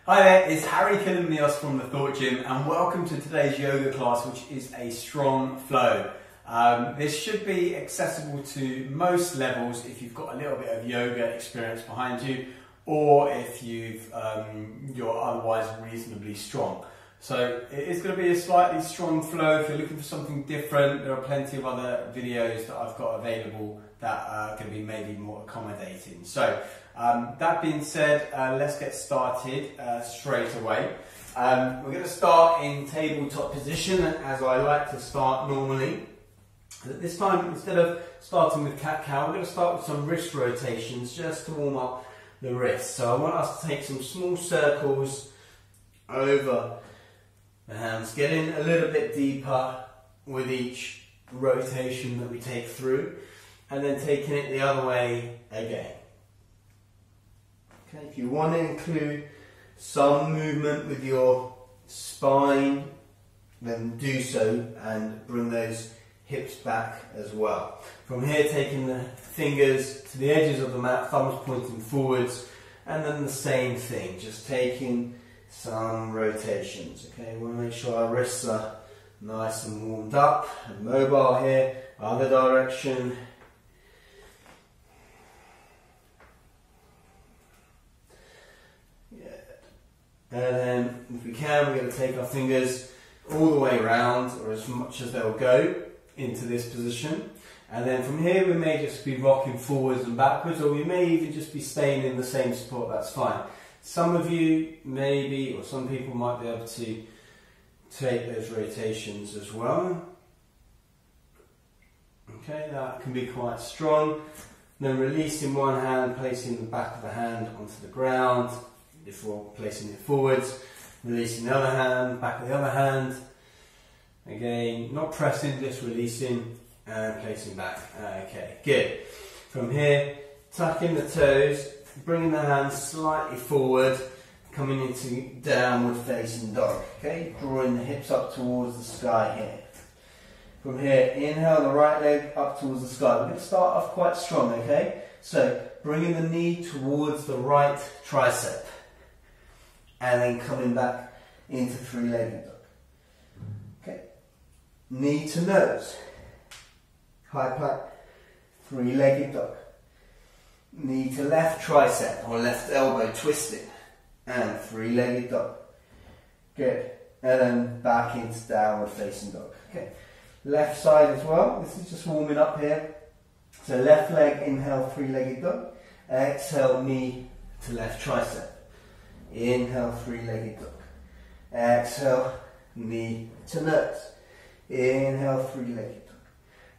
Hi there, it's Harry Kalymnios from the Thought Gym and welcome to today's yoga class, which is a strong flow. This should be accessible to most levels if you've got a little bit of yoga experience behind you or if you're otherwise reasonably strong. So it is going to be a slightly strong flow. If you're looking for something different, there are plenty of other videos that I've got available that are going to be maybe more accommodating. So that being said, let's get started straight away. We're going to start in tabletop position as I like to start normally. This time, instead of starting with cat-cow, we're going to start with some wrist rotations just to warm up the wrists. So I want us to take some small circles over the hands, getting a little bit deeper with each rotation that we take through, and then taking it the other way again. Okay, if you want to include some movement with your spine, then do so and bring those hips back as well. From here, taking the fingers to the edges of the mat, thumbs pointing forwards, and then the same thing, just taking some rotations. Okay, we want to make sure our wrists are nice and warmed up and mobile here. Other direction. Good. And then, if we can, we're going to take our fingers all the way around, or as much as they'll go, into this position. And then from here, we may just be rocking forwards and backwards, or we may even just be staying in the same spot. That's fine. Some of you maybe, or some people might be able to take those rotations as well. Okay, that can be quite strong. Then releasing one hand, placing the back of the hand onto the ground before placing it forwards. Releasing the other hand, back of the other hand. Again, not pressing, just releasing and placing back. Okay, good. From here, tucking the toes, bringing the hands slightly forward, coming into downward facing dog. Okay, drawing the hips up towards the sky here. From here, inhale the right leg up towards the sky. We're going to start off quite strong, okay? So, bringing the knee towards the right tricep. And then coming back into three-legged dog. Okay, knee to nose. High plank, three-legged dog. Knee to left tricep or left elbow twisting and three-legged dog. Good. And then back into downward facing dog. Okay. Left side as well. This is just warming up here. So left leg, inhale, three-legged dog. Exhale, knee to left tricep. Inhale, three-legged dog. Exhale, knee to nose. Inhale, three-legged dog.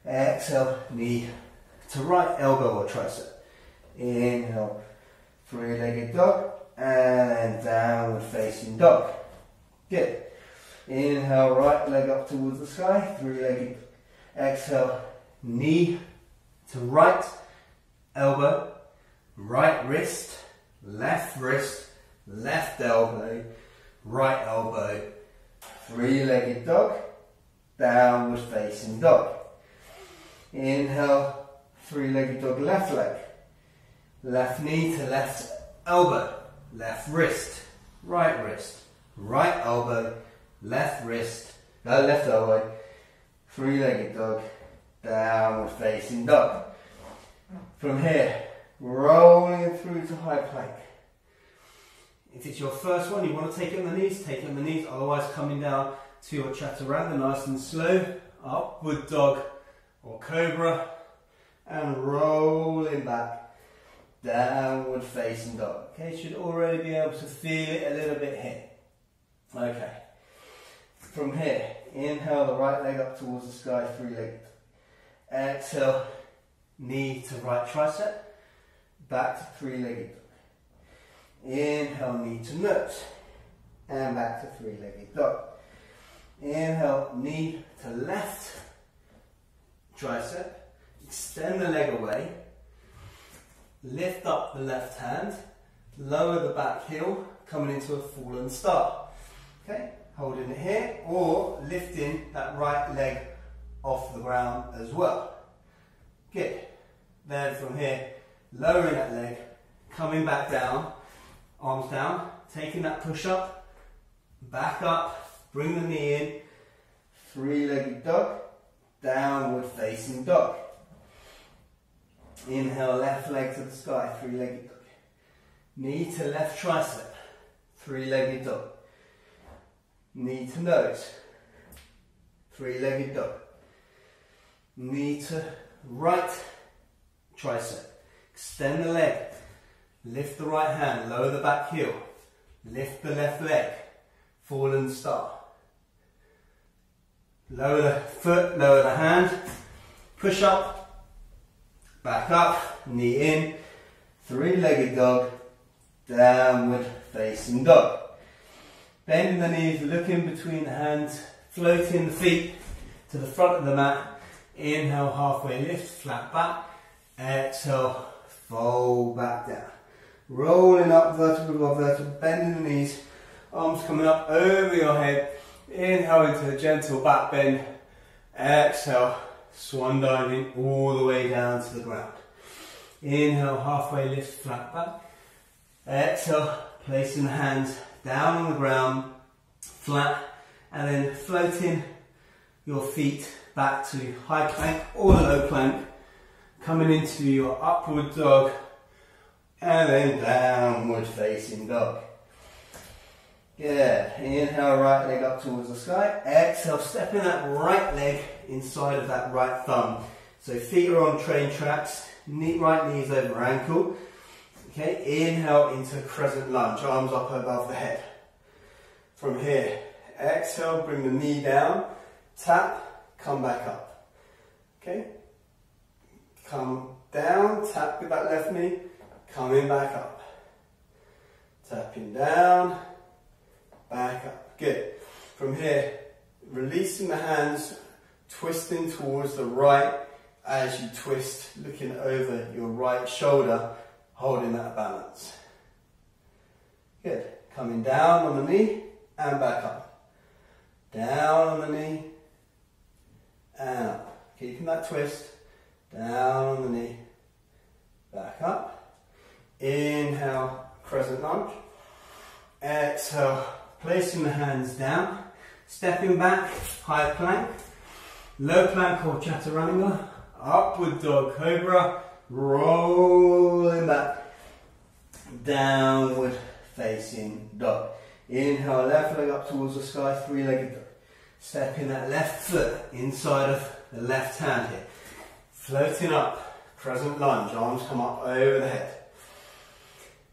Exhale, knee to right elbow or tricep. Inhale, three-legged dog, and downward facing dog. Good. Inhale, right leg up towards the sky, three-legged dog. Exhale, knee to right elbow, right wrist, left elbow, right elbow, three-legged dog, downward facing dog. Inhale, three-legged dog, left leg. Left knee to left elbow, left right elbow, left elbow, three-legged dog, downward facing dog. From here, rolling through to high plank. If it's your first one, you want to take it on the knees, take it on the knees, otherwise coming down to your chaturanga, nice and slow, upward dog or cobra, and rolling back. Downward facing dog. Okay, should already be able to feel it a little bit here. Okay. From here, inhale the right leg up towards the sky, three-legged. Exhale, knee to right tricep, back to three-legged dog. Inhale, knee to nose, and back to three-legged dog. Inhale, knee to left tricep, extend the leg away. Lift up the left hand, lower the back heel, coming into a fallen start. Okay, holding it here, or lifting that right leg off the ground as well. Good. Then from here, lowering that leg, coming back down arms down, taking that push up, back up, bring the knee in, three-legged dog, downward facing dog. Inhale, left leg to the sky, three-legged dog. Knee to left tricep, three-legged dog. Knee to nose, three-legged dog. Knee to right tricep. Extend the leg. Lift the right hand, lower the back heel. Lift the left leg. Fallen star. Lower the foot, lower the hand. Push up. Back up. Knee in. Three-legged dog. Downward facing dog. Bending the knees, looking between the hands. Floating the feet to the front of the mat. Inhale, halfway lift, flat back. Exhale, fold back down. Rolling up vertebra above vertebra, bending the knees, arms coming up over your head. Inhale into a gentle back bend. Exhale, swan diving all the way down to the ground. Inhale, halfway lift, flat back. Exhale, placing the hands down on the ground, flat, and then floating your feet back to high plank or low plank. Coming into your upward dog and then downward facing dog. Good. Inhale, right leg up towards the sky. Exhale, stepping that right leg inside of that right thumb. So feet are on train tracks, right knees over ankle. Okay, inhale into crescent lunge, arms up above the head. From here, exhale, bring the knee down, tap, come back up. Okay. Come down, tap with that left knee, coming back up. Tapping down, back up. Good. From here, releasing the hands, twisting towards the right as you twist, looking over your right shoulder, holding that balance. Good. Coming down on the knee and back up. Down on the knee and up. Keeping that twist. Down on the knee, back up. Inhale, crescent lunge. Exhale, placing the hands down, stepping back, high plank, low plank or chaturanga, upward dog cobra, rolling back, downward facing dog. Inhale, left leg up towards the sky, three-legged dog. Stepping that left foot inside of the left hand here. Floating up, crescent lunge, arms come up over the head.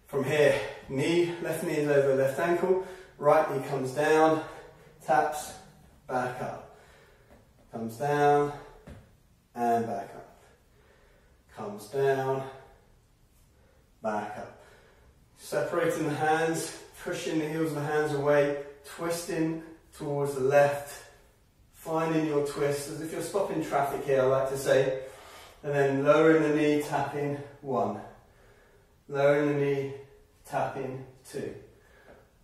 From here, left knee is over left ankle, right knee comes down, taps, back up. Comes down, and back up. Comes down, back up. Separating the hands, pushing the heels of the hands away, twisting towards the left, finding your twist, as if you're stopping traffic here, I like to say. And then lowering the knee, tapping 1. Lowering the knee, tapping 2.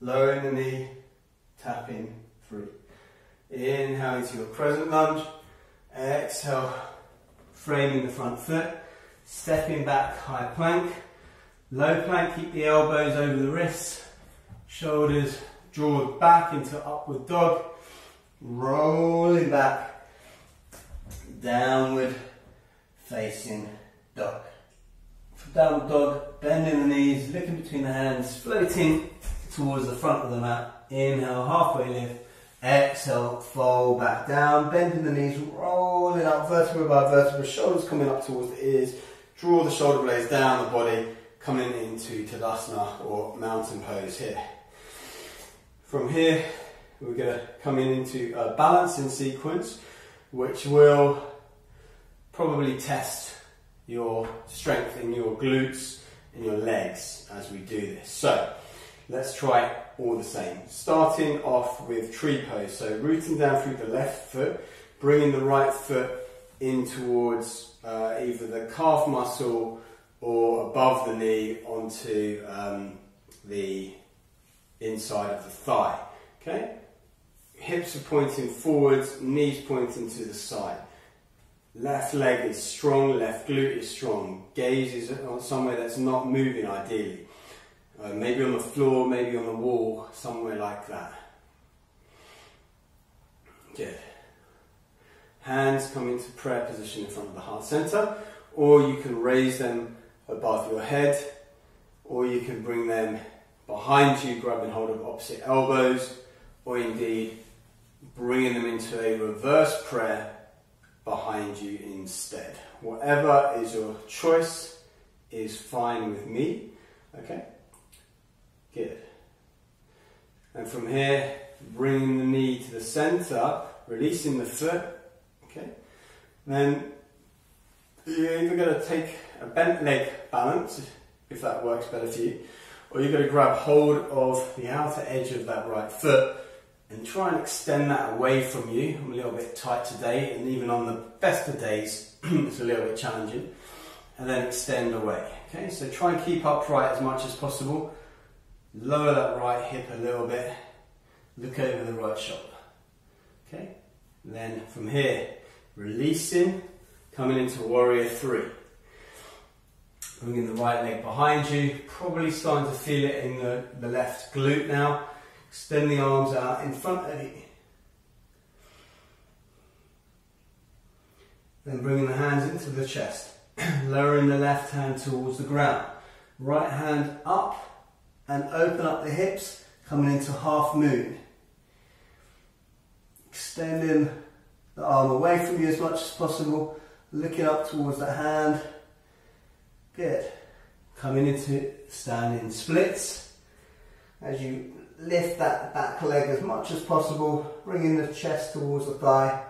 Lowering the knee, tapping 3. Inhale into your crescent lunge. Exhale, framing the front foot. Stepping back, high plank. Low plank, keep the elbows over the wrists. Shoulders draw back into upward dog. Rolling back, downward facing dog. Downward dog, bending the knees, looking between the hands, floating towards the front of the mat. Inhale, halfway lift. Exhale, fold back down, bending the knees, rolling up vertebra by vertebra, shoulders coming up towards the ears. Draw the shoulder blades down the body, coming into Tadasana or mountain pose here. From here, we're going to come into a balancing sequence, which will probably test your strength in your glutes and your legs as we do this. So let's try it all the same. Starting off with tree pose. So rooting down through the left foot, bringing the right foot in towards either the calf muscle or above the knee onto the inside of the thigh. Okay? Hips are pointing forwards, knees pointing to the side. Left leg is strong, left glute is strong. Gaze is on somewhere that's not moving ideally. Maybe on the floor, maybe on the wall, somewhere like that. Good. Hands come into prayer position in front of the heart center, or you can raise them above your head, or you can bring them behind you, grabbing hold of opposite elbows, or indeed bringing them into a reverse prayer behind you instead. Whatever is your choice is fine with me. Okay? Good. And from here, bringing the knee to the center, releasing the foot. Okay? Then you're either going to take a bent leg balance, if that works better for you, or you're going to grab hold of the outer edge of that right foot and try and extend that away from you. I'm a little bit tight today, and even on the best of days, it's a little bit challenging. And then extend away. Okay, so try and keep upright as much as possible. Lower that right hip a little bit. Look over the right shoulder. Okay, and then from here, releasing, coming into warrior three. Bringing the right leg behind you, probably starting to feel it in the left glute now. Extend the arms out in front of you. Then bringing the hands into the chest. Lowering the left hand towards the ground. Right hand up and open up the hips, coming into half moon. Extending the arm away from you as much as possible, looking up towards the hand. Good. Coming into standing splits. As you lift that back leg as much as possible, bringing the chest towards the thigh.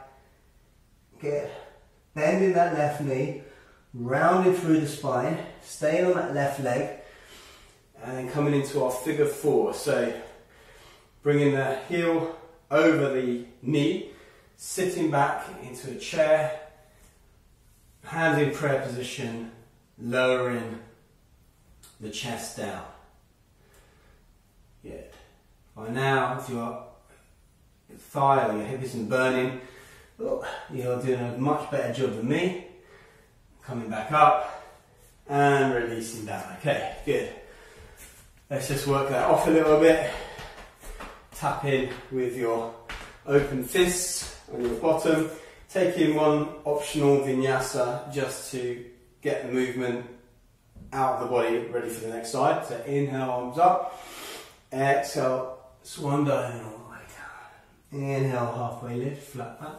Good. Bending that left knee, rounding through the spine, staying on that left leg, and then coming into our figure four. So bringing the heel over the knee, sitting back into a chair, hands in prayer position, lowering the chest down. Good. By now, if your thigh or your hip isn't burning, you're doing a much better job than me. Coming back up and releasing down. Okay, good. Let's just work that off a little bit. Tap in with your open fists on your bottom. Take in one optional vinyasa just to get the movement out of the body, ready for the next side. So inhale, arms up. Exhale, swan diagonal all the way down. Inhale, halfway lift, flat back.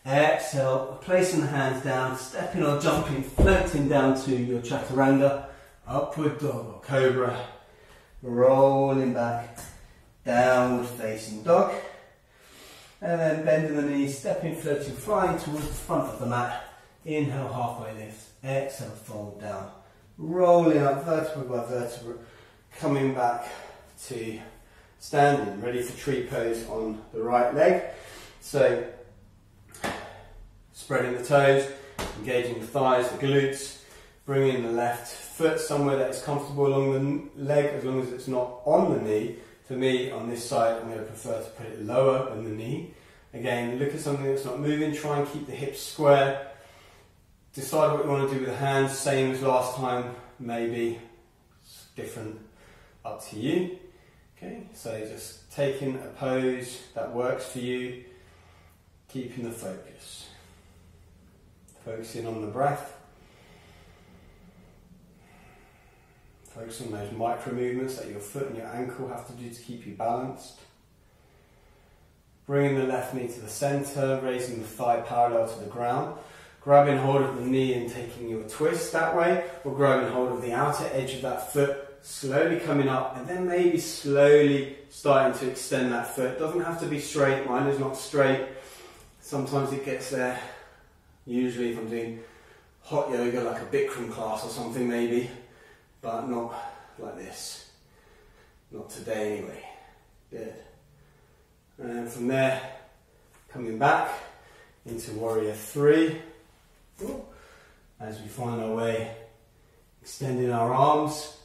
Exhale, placing the hands down, stepping or jumping, floating down to your chaturanga, upward dog or cobra, rolling back, downward facing dog, and then bending the knees, stepping, floating, flying towards the front of the mat. Inhale, halfway lift, exhale, fold down, rolling up vertebra by vertebra, coming back to standing, ready for tree pose on the right leg. So spreading the toes, engaging the thighs, the glutes, bringing the left foot somewhere that is comfortable along the leg, as long as it's not on the knee. For me, on this side, I'm going to prefer to put it lower than the knee. Again, look at something that's not moving, try and keep the hips square. Decide what you want to do with the hands, same as last time, maybe it's different, up to you. Okay, so just taking a pose that works for you, keeping the focus. Focusing on the breath. Focus on those micro movements that your foot and your ankle have to do to keep you balanced. Bringing the left knee to the center, raising the thigh parallel to the ground. Grabbing hold of the knee and taking your twist that way, or grabbing hold of the outer edge of that foot, slowly coming up, and then maybe slowly starting to extend that foot. It doesn't have to be straight, mine is not straight. Sometimes it gets there. Usually if I'm doing hot yoga, like a Bikram class or something maybe, but not like this. Not today anyway. Good. And from there, coming back into warrior three. As we find our way, extending our arms,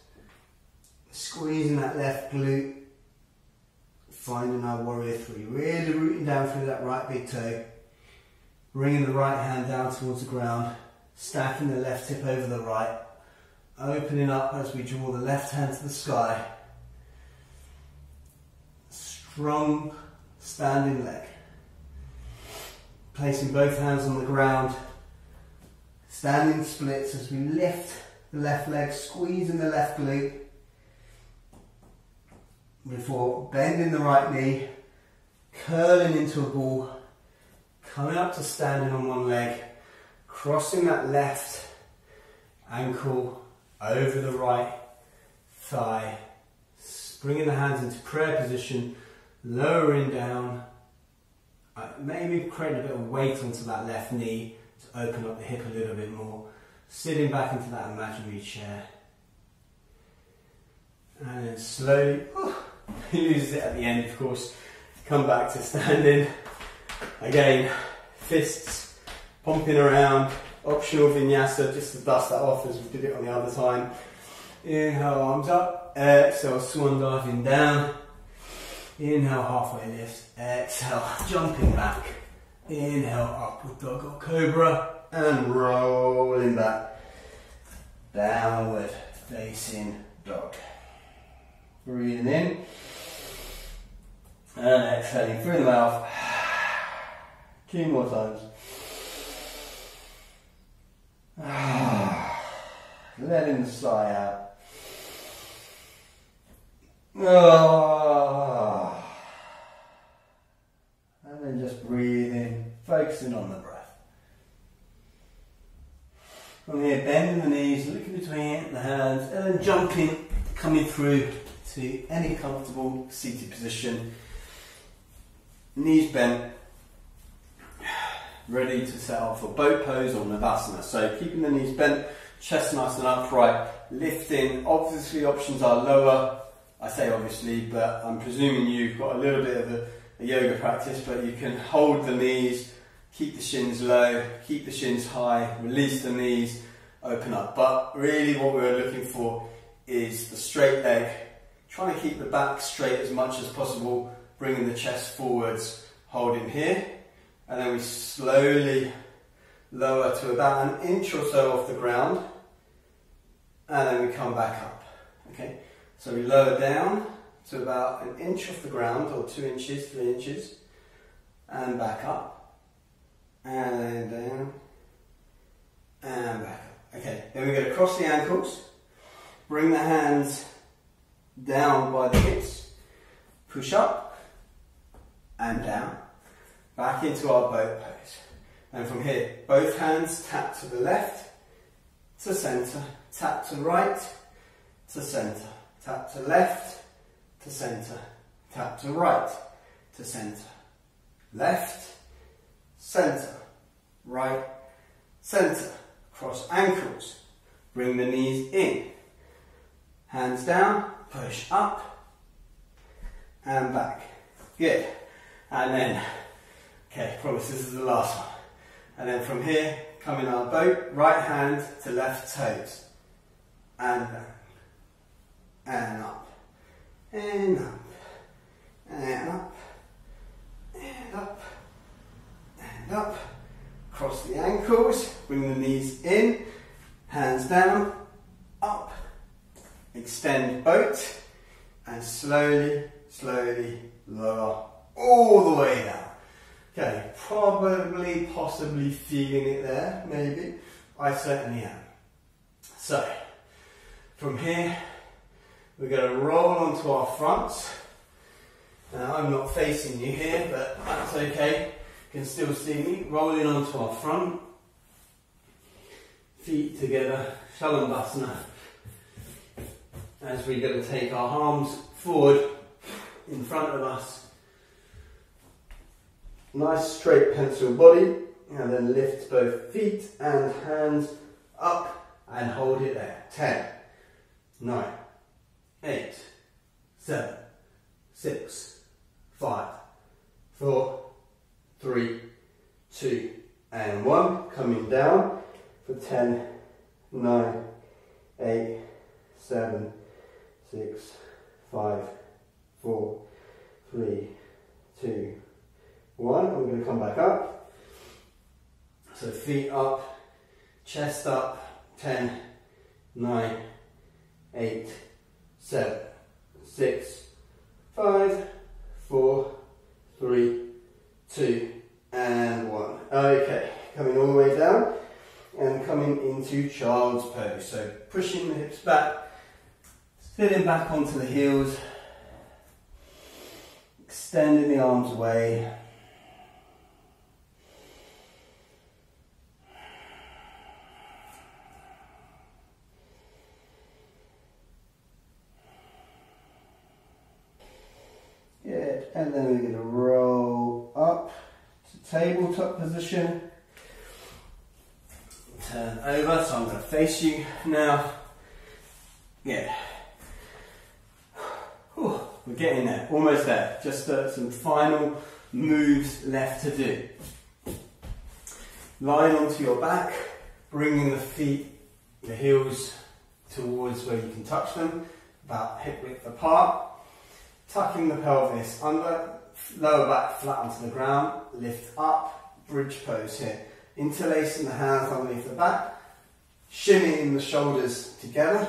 squeezing that left glute, finding our warrior three, really rooting down through that right big toe, bringing the right hand down towards the ground, stacking the left hip over the right, Opening up as we draw the left hand to the sky. Strong standing leg. Placing both hands on the ground. Standing splits as we lift the left leg, squeezing the left glute. Before bending the right knee, curling into a ball, coming up to standing on one leg, crossing that left ankle over the right thigh, bringing the hands into prayer position, lowering down, maybe creating a bit of weight onto that left knee to open up the hip a little bit more, sitting back into that imaginary chair, and then slowly, loses it at the end of course, come back to standing, again, fists pumping around, optional vinyasa just to dust that off as we did it on the other time. Inhale, arms up, exhale, swan diving down, inhale, halfway lift, exhale, jumping back, inhale, upward dog or cobra, and rolling back, downward facing dog. Breathing in, and exhaling through the mouth, 2 more times. Letting the sigh out. And then just breathing, focusing on the breath. From here, bending the knees, looking between the hands, and then jumping, coming through to any comfortable seated position. Knees bent, ready to set up for boat pose or Navasana. So keeping the knees bent, chest nice and upright, lifting. Obviously options are lower. I say obviously, but I'm presuming you've got a little bit of a yoga practice, but you can hold the knees, keep the shins low, keep the shins high, release the knees, open up. But really what we're looking for is the straight leg, trying to keep the back straight as much as possible, bringing the chest forwards, holding here, and then we slowly lower to about 1 inch or so off the ground, and then we come back up. Okay, so we lower down to about 1 inch off the ground, or 2 inches, 3 inches, and back up, and then down, and back up. Okay, then we're going to cross the ankles, bring the hands down by the hips, push up and down, back into our boat pose. And from here, both hands tap to the left, to centre, tap to right, to centre, tap to left, to centre, tap to right, to centre, left, centre, right, centre. Cross ankles, bring the knees in, hands down, push up and back. Good. And then, okay, promise this is the last one. And then from here, come in our boat, right hand to left toes, and down, and up, and up, and up, and up, and up. Cross the ankles, bring the knees in, hands down, up, extend boat, and slowly, slowly lower all the way down. Okay, probably, possibly feeling it there, maybe. I certainly am. So, from here, we're going to roll onto our fronts. Now, I'm not facing you here, but that's okay. You can still see me. Rolling onto our front. Feet together, Shavasana. As we're going to take our arms forward in front of us. Nice straight pencil body, and then lift both feet and hands up and hold it there. 10, 9, 8, 7, 6, 5, 4, 3, 2, and 1. Coming down for 10, 9, 8, 7, 6, 5, 4, 3, 2, 1. And we're going to come back up. So feet up, chest up, 10, 9, 8, 7, 6, 5, 4, 3, 2, and 1. Okay, coming all the way down and coming into child's pose. So pushing the hips back, sitting back onto the heels, extending the arms away. Good, and then we're going to roll up to tabletop position. Turn over, so I'm going to face you now. Good. Whew, we're getting there, almost there. Just some final moves left to do. Lying onto your back, bringing the feet, the heels towards where you can touch them, about hip width apart. Tucking the pelvis under, lower back flat onto the ground, lift up, bridge pose here. Interlacing the hands underneath the back, shimmying the shoulders together,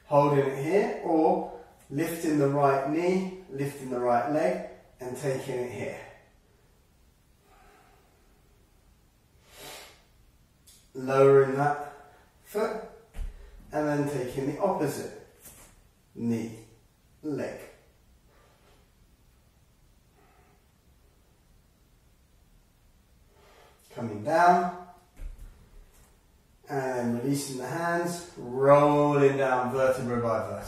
holding it here, or lifting the right knee, lifting the right leg, and taking it here. Lowering that foot, and then taking the opposite knee, leg. Coming down, and then releasing the hands, rolling down vertebra by vertebra.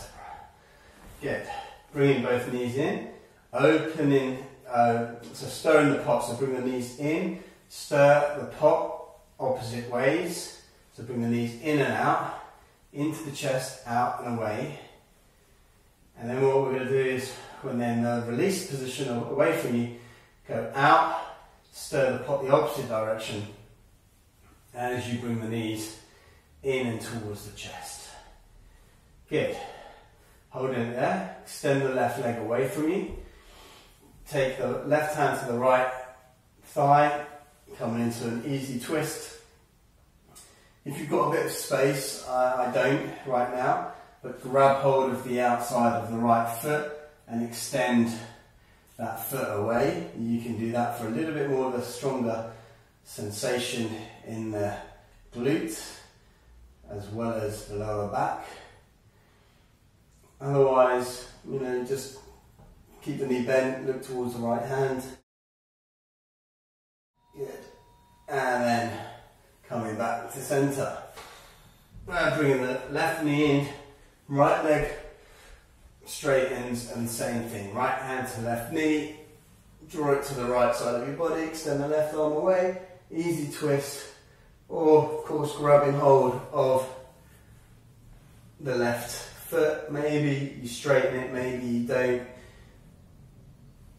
Good. Bringing both knees in, opening, so stirring the pot, so bring the knees in, stir the pot opposite ways, so bring the knees in and out, into the chest, out and away. And then what we're going to do is, when they're in the release position away from you, go out, stir the pot the opposite direction as you bring the knees in and towards the chest. Good. Holding it there, extend the left leg away from you. Take the left hand to the right thigh, coming into an easy twist. If you've got a bit of space, I don't right now, but grab hold of the outside of the right foot and extend that foot away. You can do that for a little bit more of a stronger sensation in the glutes as well as the lower back. Otherwise, just keep the knee bent, look towards the right hand. Good. And then coming back to centre. Bringing the left knee in, right leg straightens, and same thing, right hand to left knee, draw it to the right side of your body, extend the left arm away, easy twist, or of course grabbing hold of the left foot. Maybe you straighten it, maybe you don't.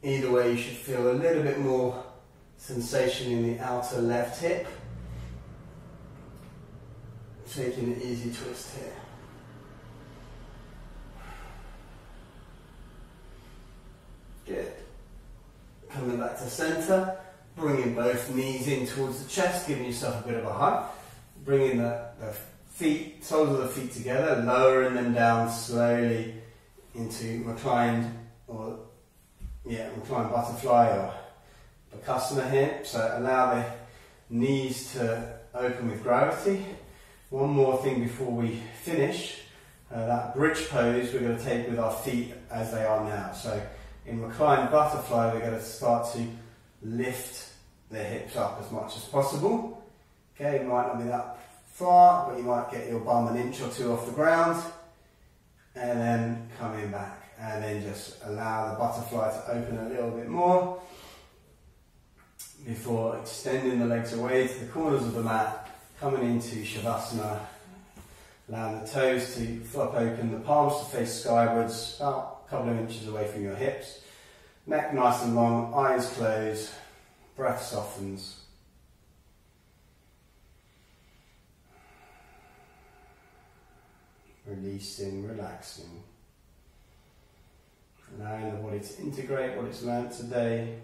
Either way, you should feel a little bit more sensation in the outer left hip. Taking an easy twist here. Good. Coming back to centre, bringing both knees in towards the chest, giving yourself a bit of a hug. Bringing the feet, soles of the feet together, lowering them down slowly into reclined butterfly or Vinyasa here. So allow the knees to open with gravity. One more thing before we finish, that bridge pose we're going to take with our feet as they are now. So in Recline Butterfly, we're going to start to lift the hips up as much as possible. Okay, it might not be that far, but you might get your bum an inch or two off the ground. And then coming back. And then just allow the butterfly to open a little bit more before extending the legs away to the corners of the mat, coming into Shavasana. Allow the toes to flop open, the palms to face skywards, about a couple of inches away from your hips. Neck nice and long, eyes closed, breath softens. Releasing, relaxing. Allowing the body to integrate what it's learnt today.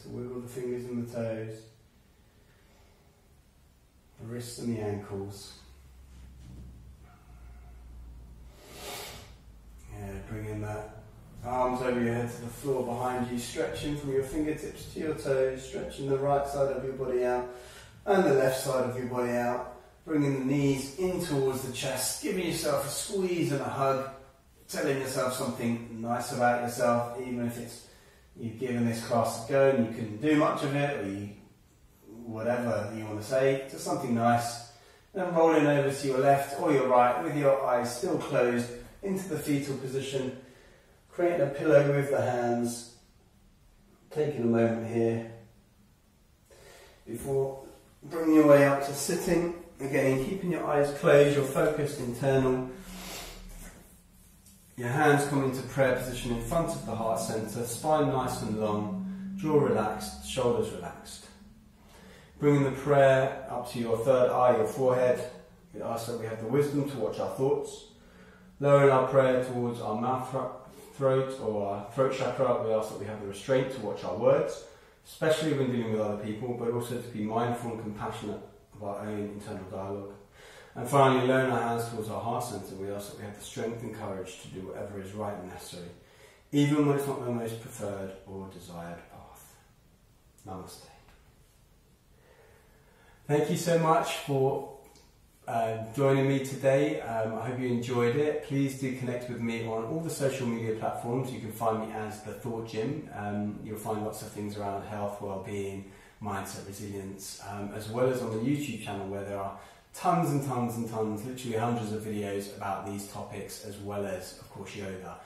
to wiggle the fingers and the toes, the wrists and the ankles. Yeah, bringing that arms over your head to the floor behind you, stretching from your fingertips to your toes, stretching the right side of your body out and the left side of your body out, bringing the knees in towards the chest, giving yourself a squeeze and a hug, telling yourself something nice about yourself, even if it's you've given this class a go and you couldn't do much of it, or whatever you want to say, just something nice. Then rolling over to your left or your right with your eyes still closed into the fetal position, creating a pillow with the hands, taking a moment here before bringing your way up to sitting. Again, keeping your eyes closed, your focus internal. Your hands come into prayer position in front of the heart centre, spine nice and long, jaw relaxed, shoulders relaxed. Bringing the prayer up to your third eye, your forehead. We ask that we have the wisdom to watch our thoughts. Lowering our prayer towards our mouth, throat or our throat chakra, we ask that we have the restraint to watch our words, especially when dealing with other people, but also to be mindful and compassionate of our own internal dialogue. And finally, lowering our hands towards our heart centre, we ask that we have the strength and courage to do whatever is right and necessary, even when it's not the most preferred or desired path. Namaste. Thank you so much for joining me today. I hope you enjoyed it. Please do connect with me on all the social media platforms. You can find me as The Thought Gym. You'll find lots of things around health, well-being, mindset, resilience, as well as on the YouTube channel where there are tons and tons and tons, literally hundreds of videos about these topics, as well as, of course, yoga.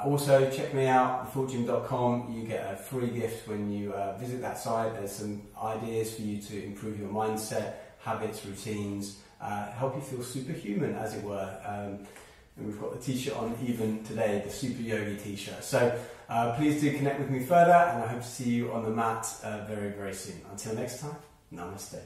Also, check me out, thethoughtgym.com. You get a free gift when you visit that site. There's some ideas for you to improve your mindset, habits, routines, help you feel superhuman, as it were. And we've got the t-shirt on even today, the Super Yogi t-shirt. So please do connect with me further, and I hope to see you on the mat very, very soon. Until next time, namaste.